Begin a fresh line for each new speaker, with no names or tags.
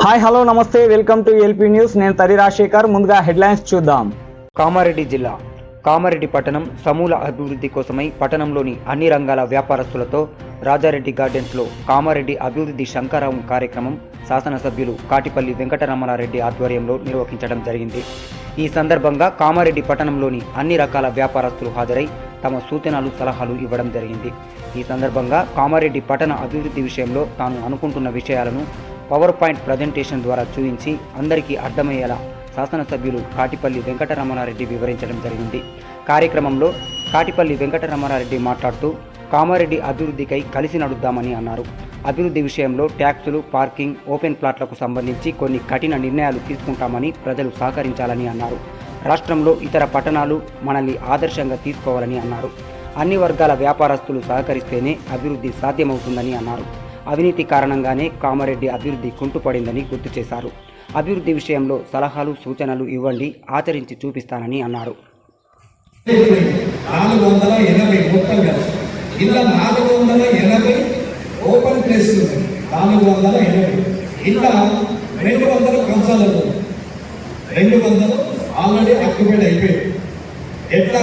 Hi hello నమస్తే welcome to LP news. నేను తరి రాజశేఖర్. ముందుగా హెడ్లైన్స్ చూద్దాం.
కామారెడ్డి జిల్లా కామారెడ్డి పట్టణం సమూల అభివృద్ధి కోసమై పట్టణంలోని అన్ని రంగాల వ్యాపారస్తులతో రాజారెడ్డి గార్డెన్స్లో కామారెడ్డి అభివృద్ధి శంఖారావం కార్యక్రమం శాసనసభ్యులు కాటిపల్లి వెంకటరమణారెడ్డి ఆధ్వర్యంలో నిర్వహించడం జరిగింది. ఈ సందర్భంగా కామారెడ్డి పట్టణంలోని అన్ని రకాల వ్యాపారస్తులు హాజరై తమ సూచనలు సలహాలు ఇవ్వడం జరిగింది. ఈ సందర్భంగా కామారెడ్డి పట్టణ అభివృద్ధి విషయంలో తాను అనుకుంటున్న విషయాలను పవర్ పాయింట్ ప్రజెంటేషన్ ద్వారా చూపించి అందరికీ అర్థమయ్యేలా శాసనసభ్యులు కాటిపల్లి వెంకటరమణారెడ్డి వివరించడం జరిగింది. కార్యక్రమంలో కాటిపల్లి వెంకటరమణారెడ్డి మాట్లాడుతూ కామారెడ్డి అభివృద్ధికై కలిసి నడుద్దామని అన్నారు. అభివృద్ధి విషయంలో ట్యాక్సులు, పార్కింగ్, ఓపెన్ ప్లాట్లకు సంబంధించి కొన్ని కఠిన నిర్ణయాలు తీసుకుంటామని ప్రజలు సహకరించాలని అన్నారు. రాష్ట్రంలో ఇతర పట్టణాలు మనల్ని ఆదర్శంగా తీసుకోవాలని అన్నారు. అన్ని వర్గాల వ్యాపారస్తులు సహకరిస్తేనే అభివృద్ధి సాధ్యమవుతుందని అన్నారు. అవినీతి కారణంగానే కామారెడ్డి అభివృద్ధి కుంటుపడిందని గుర్తు చేశారు. అభివృద్ధి విషయంలో సలహాలు సూచనలు ఇవ్వండి, ఆచరించి చూపిస్తానని అన్నారు.
480 మొత్తం కదా, ఇలా 480 ఓపెన్ ప్లేసులు 480, ఇలా 200 కంసాలు 200 ఆల్రెడీ ఆక్యుపైడ్ అయిపోయాయి. ఎట్లా